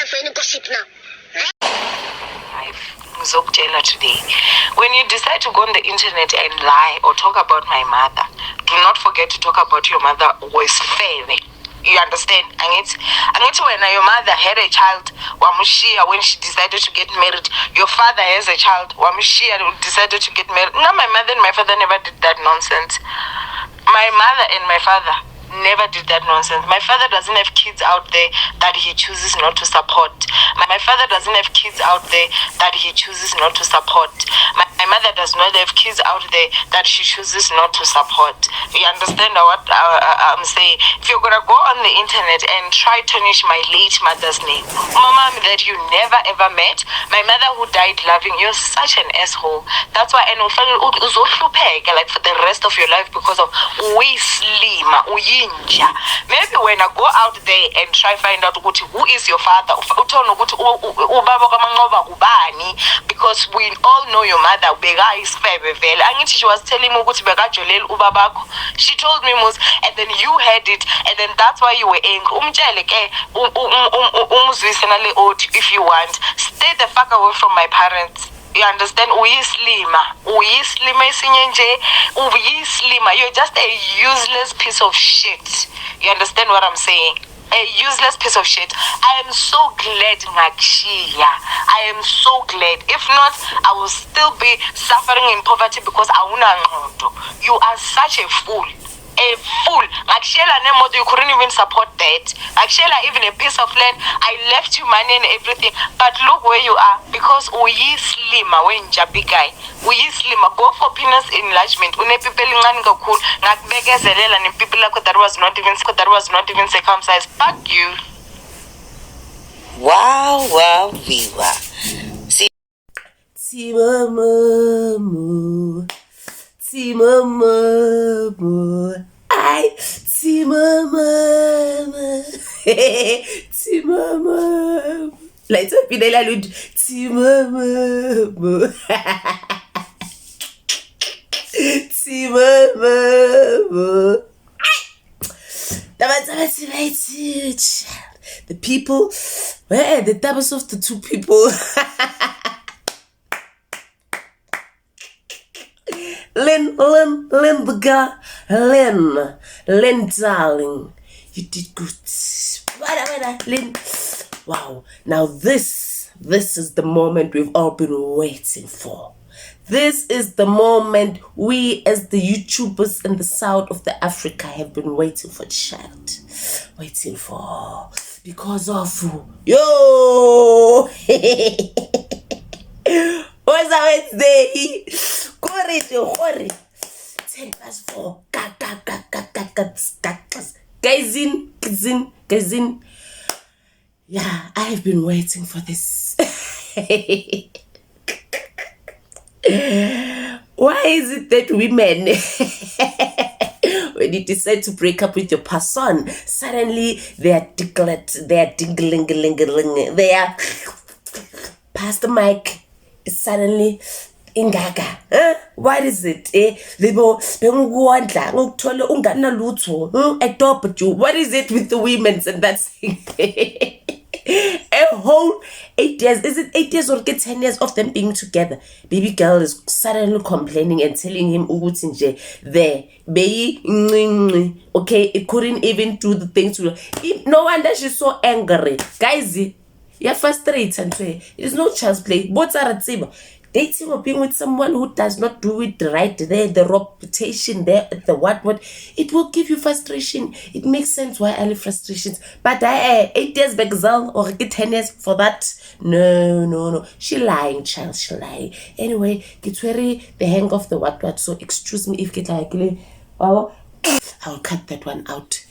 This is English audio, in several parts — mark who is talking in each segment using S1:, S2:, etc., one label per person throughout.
S1: for any gossip now.
S2: Taylor today. When you decide to go on the internet and lie or talk about my mother, do not forget to talk about your mother who is fair. You understand? And it's when your mother had a child, Wamushia, when she decided to get married, your father has a child, Wamushia decided to get married. No, my mother and my father never did that nonsense. My mother and my father never did that nonsense. My father doesn't have kids out there that he chooses not to support. My father doesn't have kids out there that he chooses not to support. My mother does not have kids out there that she chooses not to support. You understand what I'm saying? If you're gonna go on the internet and try to tarnish my late mother's name, mama that you never ever met, my mother who died loving, you're such an asshole. That's why and like for the rest of your life because of we slim, maybe when I go out there and try find out who is your father, because we all know your mother. She was telling me she told me and then you had it, and then that's why you were angry. If you want, stay the fuck away from my parents. You understand? You're just a useless piece of shit. You understand what I'm saying? A useless piece of shit. I am so glad, Ngakshia. I am so glad. If not, I will still be suffering in poverty because you are such a fool. A fool. You couldn't even support that. Even a piece of land. I left you money and everything. But look where you are. Because we slimmer when Jabi guy. We slimmer. Go for penis enlargement. People that was not even circumcised. Fuck you.
S3: Wow, viva. See Timama, ay, Timama, Timama. Let's open the lid. Timama, Timama. The people, the doubles of the two people. Lynn, darling, you did good. Lynn. Wow. Now this is the moment we've all been waiting for. This is the moment we as the YouTubers in the south of the Africa have been waiting for, child. Waiting for. Because of yo. What's our Wednesday? Corre. 10:04. Guys in. Yeah, I have been waiting for this. Why is it that women, when you decide to break up with your person, suddenly they are tingling, they are past the mic, suddenly ingaga, what is it? I told you, what is it with the women and that thing? A whole 8 years, is it 8 years or 10 years of them being together? Baby girl is suddenly complaining and telling him there, baby, okay, it couldn't even do the things. No wonder she's so angry, guys. You're frustrated. It's no child's play. Both are at dating or being with someone who does not do it right there, the reputation there, the what, it will give you frustration. It makes sense why I live frustrations. But 8 years back, or 10 years for that, no. She lying, child, she lying. Anyway, get very the hang of the what. So excuse me if get like, I'll cut that one out.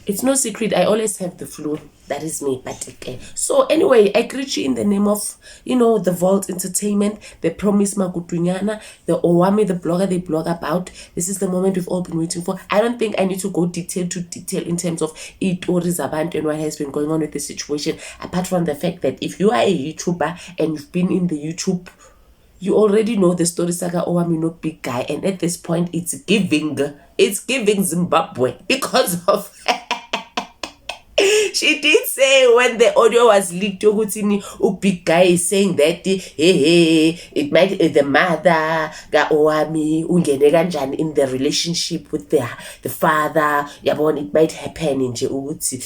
S3: It's no secret, I always have the flu. That is me, but okay. So anyway, I greet you in the name of, the Vault Entertainment, the Promise Makutunyana, the Owamie, the blogger they blog about. This is the moment we've all been waiting for. I don't think I need to go detail in terms of it or Rizabant and what has been going on with the situation. Apart from the fact that if you are a YouTuber and you've been in the YouTube, you already know the story saga Owamie no big guy. And at this point, it's giving Zimbabwe because of She did say when the audio was leaked, big guy is saying that hey, it might the mother ga Owamie ungene kanjani in the relationship with the father. Yabona, it might happen nje ukuthi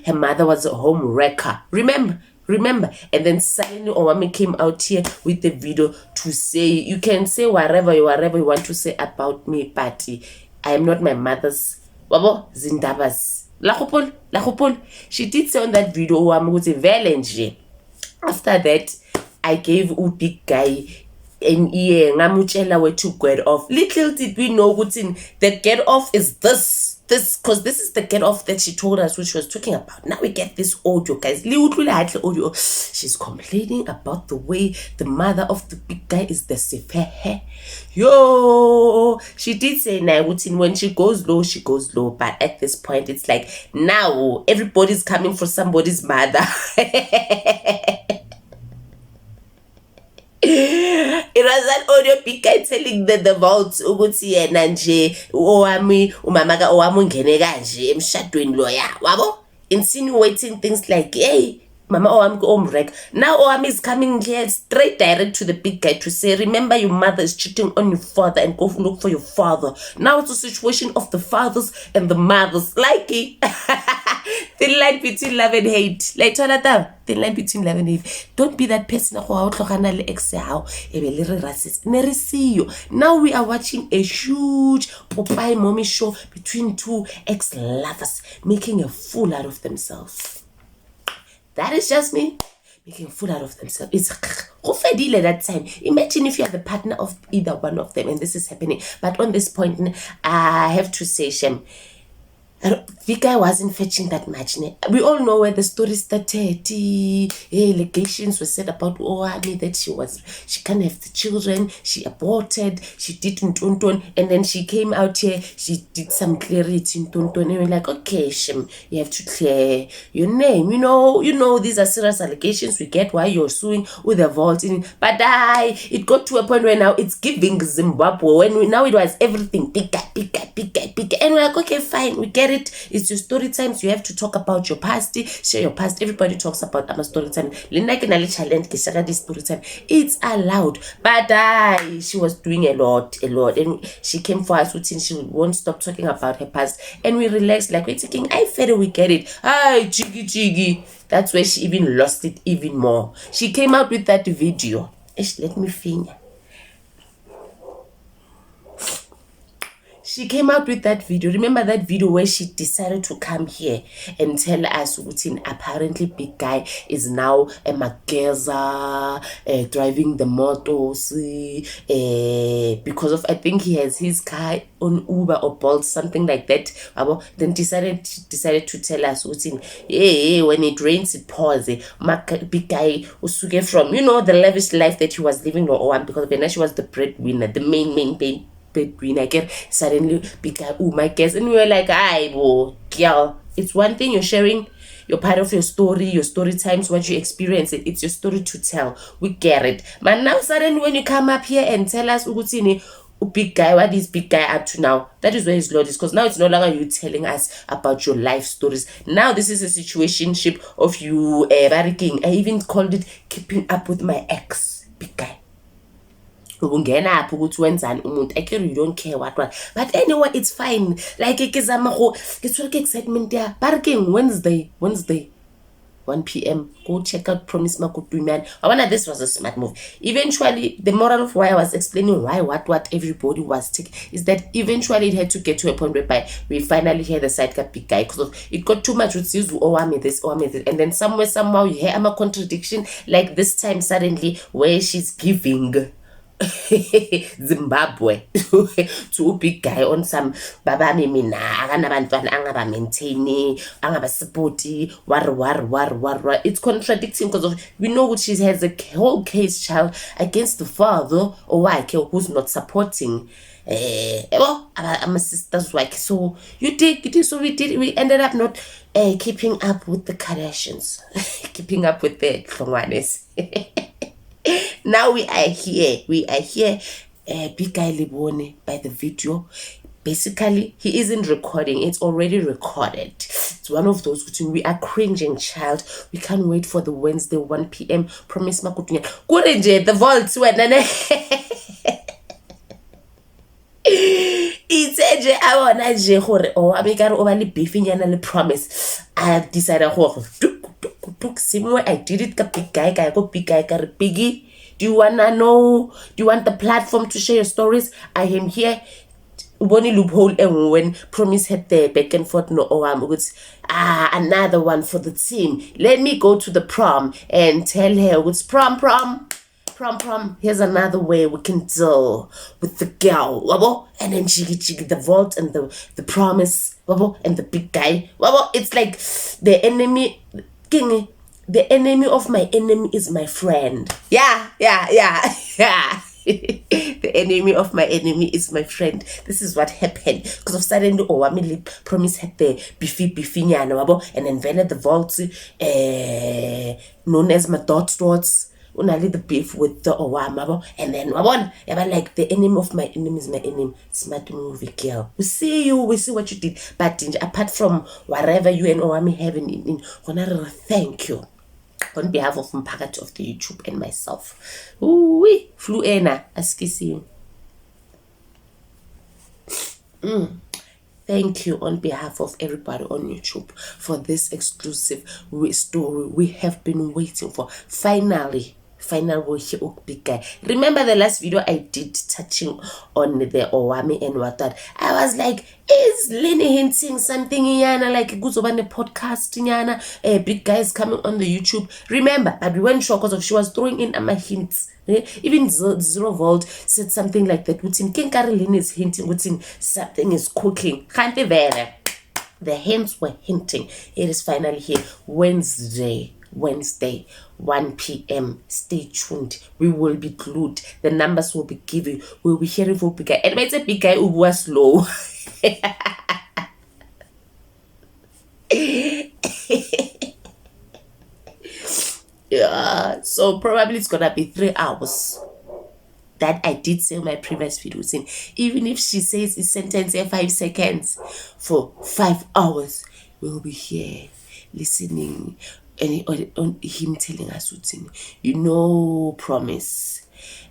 S3: her mother was a home wrecker. Remember, and then suddenly Owamie came out here with the video to say, you can say whatever you want to say about me, but I am not my mother's wabo zindabas. La khopol. She did say on that video Owamie ukuthi vele nje. After that, I gave big guy an ear ngamutshela where to get off. Little did we know ukuthi the get off is this because this is the get off that she told us, which she was talking about. Now we get this audio, guys. Audio. She's complaining about the way the mother of the big guy is the sefer. Yo, she did say now when she goes low, she goes low. But at this point, it's like now everybody's coming for somebody's mother. It was that audio big guy telling the vault ukuthi yena nje Owamie umama ka Owamie ungene kanje emshadweni loya wabo, insinuating things like hey mama Owamie omrek. Now Owamie is coming here straight direct to the big guy to say, remember your mother is cheating on your father and go look for your father. Now it's a situation of the fathers and the mothers, like it. Thin line between love and hate. Like thin line between love and hate. Don't be that person now we are watching a huge Popeye mommy show between two ex-lovers making a fool out of themselves. That is just me making a fool out of themselves. It's that time. Imagine if you are the partner of either one of them and this is happening. But on this point, I have to say, Shem, the guy wasn't fetching that much. We all know where the story started. Allegations were said about Owamie that she can't have the children, she aborted, she didn't and then she came out here, she did some clarity in and we're like, okay, Shem, you have to clear your name. You know these are serious allegations. We get why you're suing with a vault in, but it got to a point where now it's giving Zimbabwe now it was everything big guy, and we're like, okay, fine, we get it. It's your story times. You have to talk about your past, share your past. Everybody talks about our story time. Story time. It's allowed. But she was doing a lot. And she came for us routine. She won't stop talking about her past. And we relaxed, like we're thinking, we get it. Jiggy. That's where she even lost it even more. She came out with that video. Let me finger. She came out with that video. Remember that video where she decided to come here and tell us apparently big guy is now a Mageza, driving the motos because of, I think he has his car on Uber or Bolt, something like that. Then decided to tell us hey, when it rains it pours. Big guy usuke from the lavish life that he was living because when she was the breadwinner, the main breadwinner, suddenly became my guess, and we were like, girl, it's one thing you're sharing your part of your story times, what you experience, it's your story to tell. We get it. But now suddenly when you come up here and tell us big guy, what is big guy up to now? That is where his Lord is, because now it's no longer you telling us about your life stories. Now this is a situationship of you barricking. I even called it keeping up with my ex, big guy. You don't care what, but anyway, it's fine. Like it's excitement there. Barking Wednesday 1 p.m. Go check out Promise Makutu, man. I wonder this was a smart move. Eventually, the moral of why I was explaining why what everybody was taking is that eventually it had to get to a point whereby we finally hear the sidecar big guy, because it got too much with Owamie this, and then somehow you hear a contradiction, like this time suddenly where she's giving Zimbabwe to a big guy on some baba mina akanabantwana angaba maintaining angaba supporti war. It's contradicting because of we know what she has a whole case child against the father or wife who's not supporting I'm a sister's wife. So you take it. So we ended up not keeping up with the Kardashians, keeping up with the Tlongwanes. Now we are here. Big guy Libone by the video. Basically, he isn't recording. It's already recorded. It's one of those between we are cringing, child. We can't wait for the Wednesday 1 p.m. Promise makutunya. Kurenje the vault when itse je a bona je gore Owamie ka re o ba le beefinyana le Promise a decide gore tuk simwe I did it ka big guy ka go big guy ka re Biggie, do you want the platform to share your stories? I am here. Uboni loophole and when Promise had the back and forth no Owamie it's another one for the team. Let me go to the prom and tell her it's prom. Here's another way we can deal with the girl, wabo, and then jiggy the vault and the Promise, wabo, and the big guy, wabo. It's like the enemy, king. The enemy of my enemy is my friend. Yeah. The enemy of my enemy is my friend. This is what happened because of suddenly Owamie Promise had the beefy nyana, wabo, and then Vena the vault, known as my dots. Unali the beef with the Owamie, and then wabona like the enemy of my enemy is my enemy. Smart movie, girl. We see what you did. But apart from whatever you and Owamie have in honor, thank you on behalf of Mpakathi of the YouTube and myself. Ooh, flew ena askisi. Thank you on behalf of everybody on YouTube for this exclusive story we have been waiting for. Finally, big guy. Remember the last video I did touching on the Owamie and what that? I was like, is Lenny hinting something yana like goes over the podcast yana? Big guy is coming on the YouTube. Remember, but we weren't sure because she was throwing in my hints. Even Zero Volt said something like that. King Caroline is hinting something is cooking. Can't be there. The hints were hinting. It is finally here. Wednesday, 1 p.m. Stay tuned. We will be glued. The numbers will be given. We'll be hearing for big guy. And it's a big guy who was slow. Yeah, so probably it's gonna be 3 hours. That I did say in my previous videos. And even if she says a sentence in 5 seconds, for 5 hours, we'll be here listening and on him telling us Promise.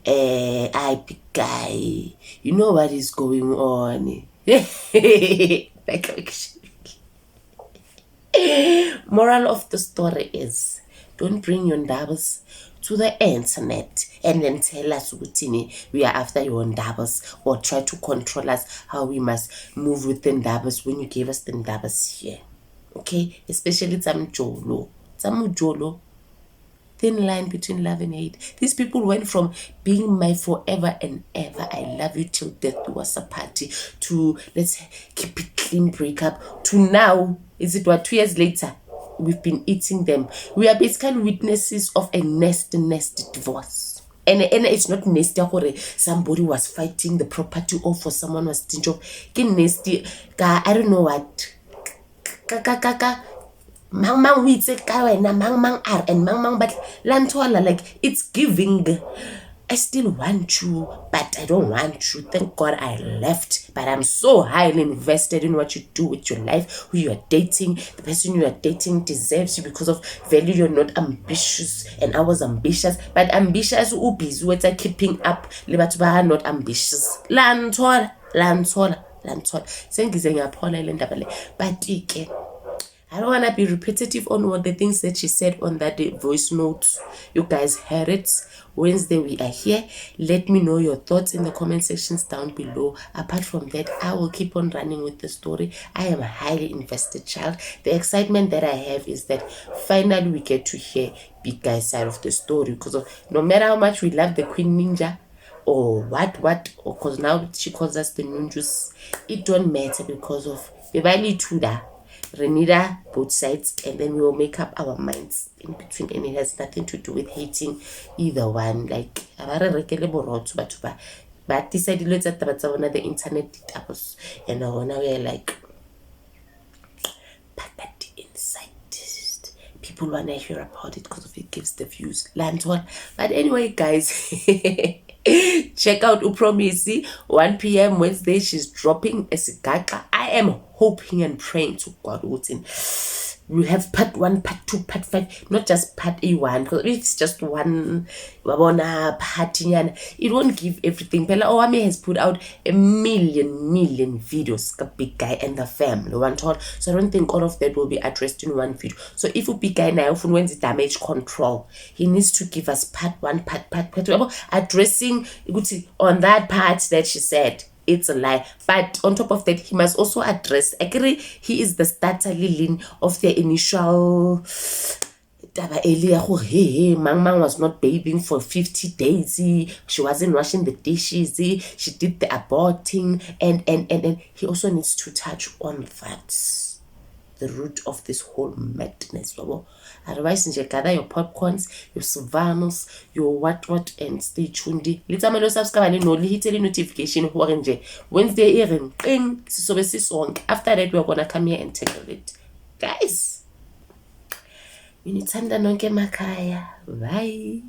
S3: I big guy. You know what is going on. Moral of the story is don't bring your doubles to the internet and then tell us we are after your doubles or try to control us how we must move within doubles when you gave us the doubles here. Okay, especially Jolo, thin line between love and hate. These people went from being my forever and ever, I love you till death do us apart, to let's keep it clean breakup, to now, is it what, 2 years later, we've been eating them. We are basically witnesses of a nasty divorce. And it's not nasty somebody was fighting the property or for someone was stingy of. Nasty, I don't know what. Mang we say mang are and mang but lantwala like it's giving. I still want you, but I don't want you. Thank God I left. But I'm so highly invested in what you do with your life, who you are dating. The person you are dating deserves you because of value. You're not ambitious, and I was ambitious. But ambitious who busy with keeping up. Lebatuba not ambitious. Lantwala. But I don't want to be repetitive on what the things that she said on that voice note. You guys heard it. Wednesday we are here. Let me know your thoughts in the comment sections down below. Apart from that, I will keep on running with the story. I am a highly invested child. The excitement that I have is that finally we get to hear big guy's side of the story, because of no matter how much we love the Queen Ninja or what, or because now she calls us the Nunjus, it don't matter because of Bevali Tuda. Renita both sides, and then we will make up our minds in between, and it has nothing to do with hating either one. Like but decided let's at the internet tapos, and now we're like, but that inside people wanna hear about it because of it gives the views land one. But anyway, guys, check out Upromisi 1 p.m. Wednesday. She's dropping a sigaka. I am hoping and praying to God we have part 1, part 2, part 5, not just part A1, because if it's just one part, it won't give everything. Pela Owamie has put out a million videos, Big Guy and the family, one thought. So I don't think all of that will be addressed in one video. So if Big Guy now, when the damage control, he needs to give us part 1, part 2, addressing on that part that she said. It's a lie. But on top of that, he must also address, actually, he is the starter Lilin of the initial Mang was not bathing for 50 days. She wasn't washing the dishes. She did the aborting. And he also needs to touch on that. The root of this whole madness. Otherwise, gather your popcorns, your savannas, your what, and stay tuned. Let's subscribe and hit the notification. Wednesday, after that, we're gonna come here and tackle it. Guys, Unithanda nonke makaya. Bye.